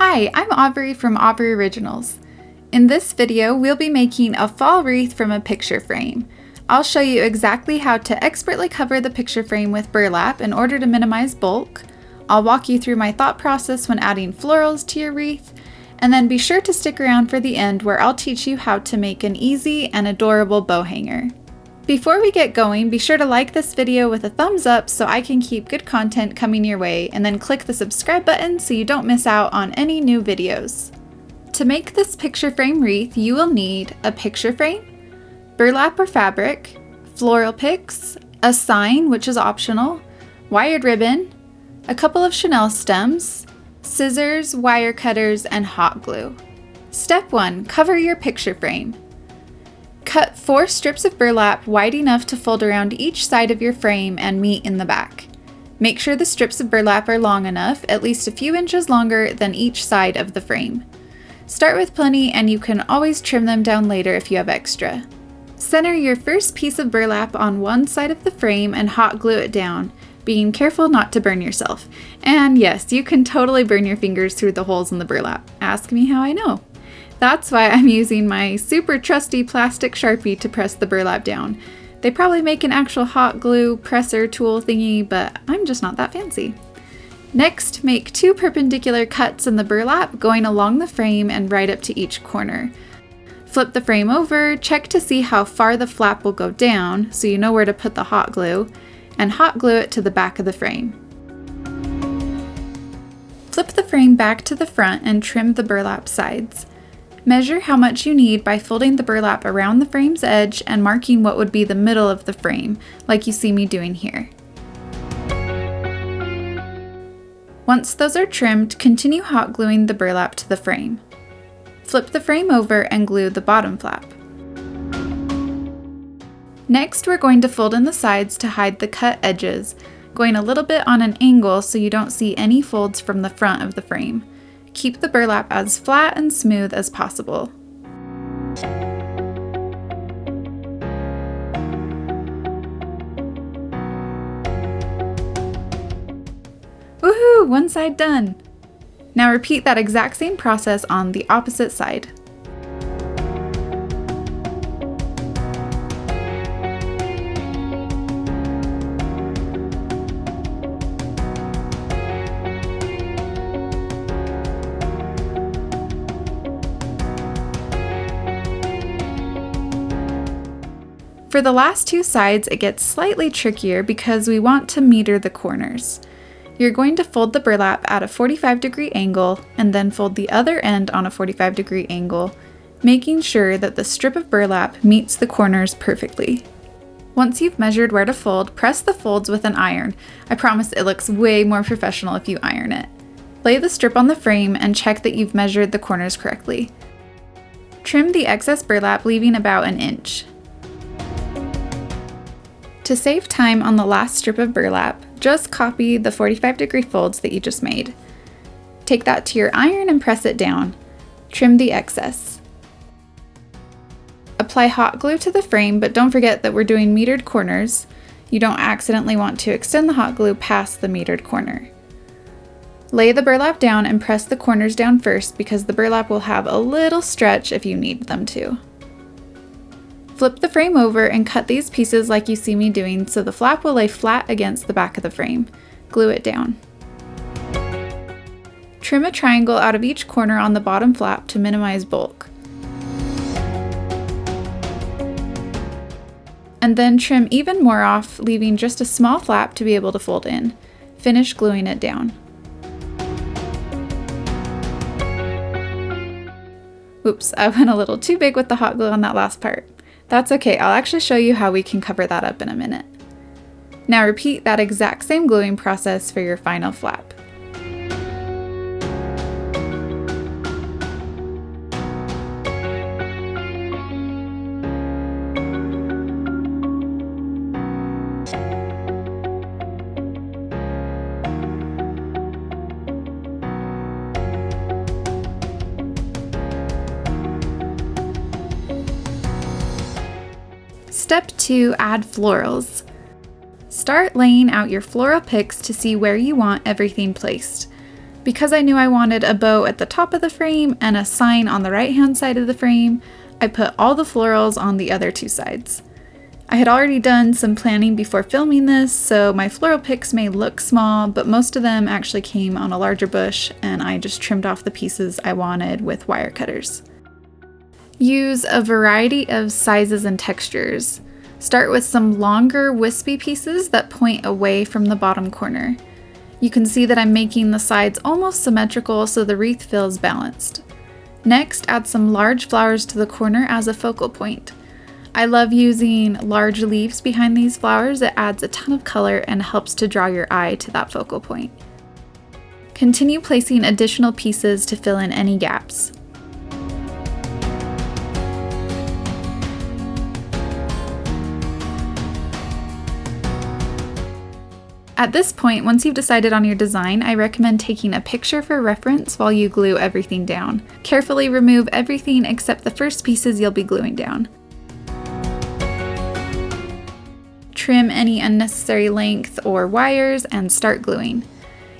Hi, I'm Aubrey from Aubrey Originals. In this video, we'll be making a fall wreath from a picture frame. I'll show you exactly how to expertly cover the picture frame with burlap in order to minimize bulk. I'll walk you through my thought process when adding florals to your wreath, and then be sure to stick around for the end where I'll teach you how to make an easy and adorable bow hanger. Before we get going, be sure to like this video with a thumbs up so I can keep good content coming your way, and then click the subscribe button so you don't miss out on any new videos. To make this picture frame wreath, you will need a picture frame, burlap or fabric, floral picks, a sign, which is optional, wired ribbon, a couple of chenille stems, scissors, wire cutters, and hot glue. Step 1. Cover your picture frame. Cut 4 strips of burlap wide enough to fold around each side of your frame and meet in the back. Make sure the strips of burlap are long enough, at least a few inches longer than each side of the frame. Start with plenty and you can always trim them down later if you have extra. Center your first piece of burlap on one side of the frame and hot glue it down, being careful not to burn yourself. And yes, you can totally burn your fingers through the holes in the burlap. Ask me how I know. That's why I'm using my super trusty plastic Sharpie to press the burlap down. They probably make an actual hot glue presser tool thingy, but I'm just not that fancy. Next, make 2 perpendicular cuts in the burlap going along the frame and right up to each corner. Flip the frame over, check to see how far the flap will go down so you know where to put the hot glue, and hot glue it to the back of the frame. Flip the frame back to the front and trim the burlap sides. Measure how much you need by folding the burlap around the frame's edge and marking what would be the middle of the frame, like you see me doing here. Once those are trimmed, continue hot gluing the burlap to the frame. Flip the frame over and glue the bottom flap. Next, we're going to fold in the sides to hide the cut edges, going a little bit on an angle so you don't see any folds from the front of the frame. Keep the burlap as flat and smooth as possible. Woohoo! One side done! Now repeat that exact same process on the opposite side. For the last 2 sides, it gets slightly trickier because we want to meter the corners. You're going to fold the burlap at a 45-degree angle and then fold the other end on a 45-degree angle, making sure that the strip of burlap meets the corners perfectly. Once you've measured where to fold, press the folds with an iron. I promise it looks way more professional if you iron it. Lay the strip on the frame and check that you've measured the corners correctly. Trim the excess burlap, leaving about an inch. To save time on the last strip of burlap, just copy the 45-degree folds that you just made. Take that to your iron and press it down. Trim the excess. Apply hot glue to the frame, but don't forget that we're doing metered corners. You don't accidentally want to extend the hot glue past the metered corner. Lay the burlap down and press the corners down first because the burlap will have a little stretch if you need them to. Flip the frame over and cut these pieces like you see me doing so the flap will lay flat against the back of the frame. Glue it down. Trim a triangle out of each corner on the bottom flap to minimize bulk. And then trim even more off, leaving just a small flap to be able to fold in. Finish gluing it down. Oops, I went a little too big with the hot glue on that last part. That's okay, I'll actually show you how we can cover that up in a minute. Now repeat that exact same gluing process for your final flap. Step 2. Add florals. Start laying out your floral picks to see where you want everything placed. Because I knew I wanted a bow at the top of the frame and a sign on the right-hand side of the frame, I put all the florals on the other two sides. I had already done some planning before filming this, so my floral picks may look small, but most of them actually came on a larger bush, and I just trimmed off the pieces I wanted with wire cutters. Use a variety of sizes and textures. Start with some longer, wispy pieces that point away from the bottom corner. You can see that I'm making the sides almost symmetrical so the wreath feels balanced. Next, add some large flowers to the corner as a focal point. I love using large leaves behind these flowers. It adds a ton of color and helps to draw your eye to that focal point. Continue placing additional pieces to fill in any gaps. At this point, once you've decided on your design, I recommend taking a picture for reference while you glue everything down. Carefully remove everything except the first pieces you'll be gluing down. Trim any unnecessary length or wires and start gluing.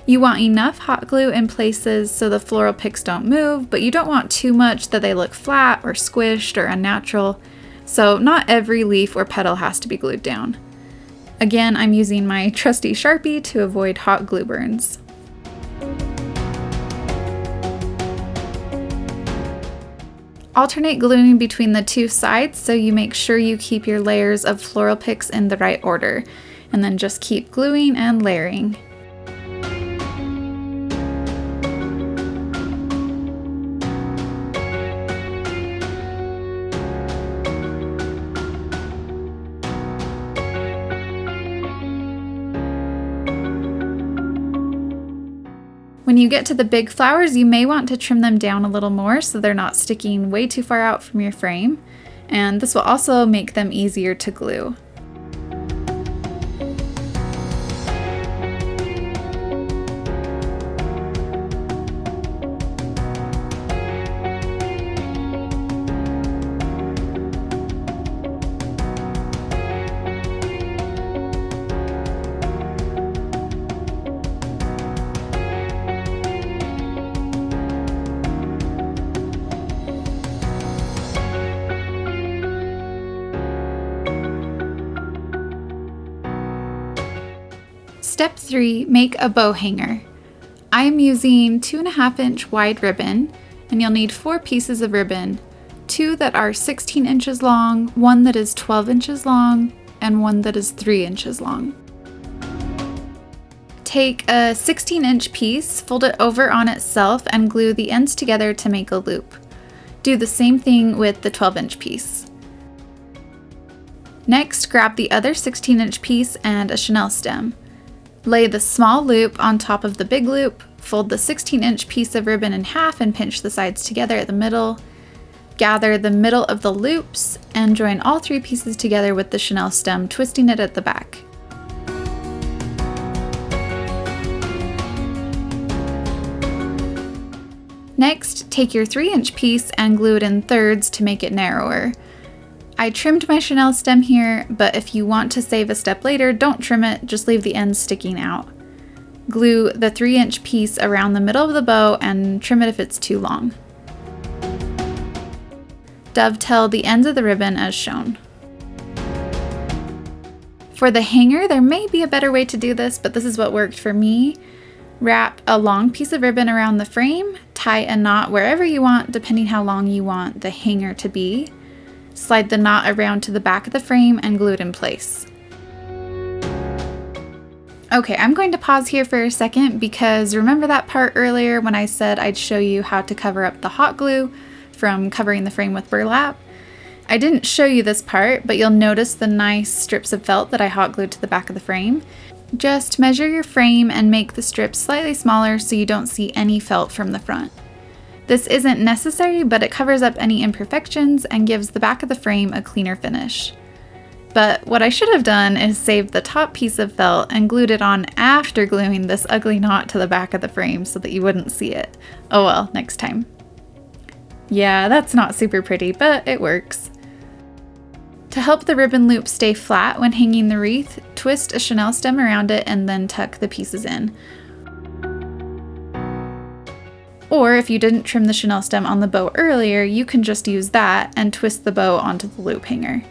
You want enough hot glue in places so the floral picks don't move, but you don't want too much that they look flat or squished or unnatural, so not every leaf or petal has to be glued down. Again, I'm using my trusty Sharpie to avoid hot glue burns. Alternate gluing between the two sides so you make sure you keep your layers of floral picks in the right order, and then just keep gluing and layering. When you get to the big flowers, you may want to trim them down a little more so they're not sticking way too far out from your frame, and this will also make them easier to glue. Step 3, make a bow hanger. I am using 2.5-inch wide ribbon, and you'll need 4 pieces of ribbon, 2 that are 16 inches long, 1 that is 12 inches long, and 1 that is 3 inches long. Take a 16-inch piece, fold it over on itself, and glue the ends together to make a loop. Do the same thing with the 12-inch piece. Next, grab the other 16-inch piece and a chenille stem. Lay the small loop on top of the big loop, fold the 16-inch piece of ribbon in half and pinch the sides together at the middle. Gather the middle of the loops and join all 3 pieces together with the chenille stem, twisting it at the back. Next, take your 3-inch piece and glue it in thirds to make it narrower. I trimmed my chenille stem here, but if you want to save a step later, don't trim it, just leave the ends sticking out. Glue the 3-inch piece around the middle of the bow and trim it if it's too long. Dovetail the ends of the ribbon as shown. For the hanger, there may be a better way to do this, but this is what worked for me. Wrap a long piece of ribbon around the frame, tie a knot wherever you want, depending how long you want the hanger to be. Slide the knot around to the back of the frame and glue it in place. Okay, I'm going to pause here for a second because remember that part earlier when I said I'd show you how to cover up the hot glue from covering the frame with burlap? I didn't show you this part, but you'll notice the nice strips of felt that I hot glued to the back of the frame. Just measure your frame and make the strips slightly smaller so you don't see any felt from the front. This isn't necessary, but it covers up any imperfections and gives the back of the frame a cleaner finish. But what I should have done is saved the top piece of felt and glued it on after gluing this ugly knot to the back of the frame so that you wouldn't see it. Oh well, next time. Yeah, that's not super pretty, but it works. To help the ribbon loop stay flat when hanging the wreath, twist a chenille stem around it and then tuck the pieces in. Or if you didn't trim the chenille stem on the bow earlier, you can just use that and twist the bow onto the loop hanger.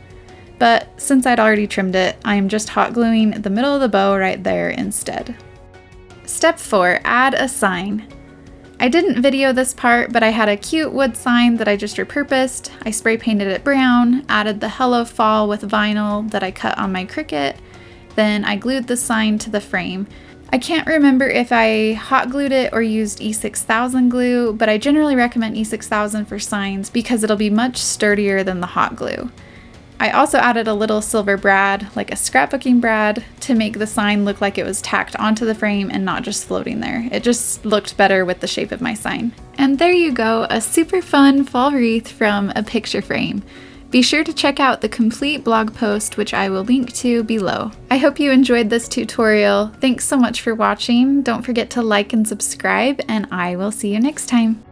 But since I'd already trimmed it, I am just hot gluing the middle of the bow right there instead. Step 4, add a sign. I didn't video this part, but I had a cute wood sign that I just repurposed. I spray painted it brown, added the Hello Fall with vinyl that I cut on my Cricut, then I glued the sign to the frame. I can't remember if I hot glued it or used E6000 glue, but I generally recommend E6000 for signs because it'll be much sturdier than the hot glue. I also added a little silver brad, like a scrapbooking brad, to make the sign look like it was tacked onto the frame and not just floating there. It just looked better with the shape of my sign. And there you go, a super fun fall wreath from a picture frame. Be sure to check out the complete blog post, which I will link to below. I hope you enjoyed this tutorial. Thanks so much for watching. Don't forget to like and subscribe, and I will see you next time.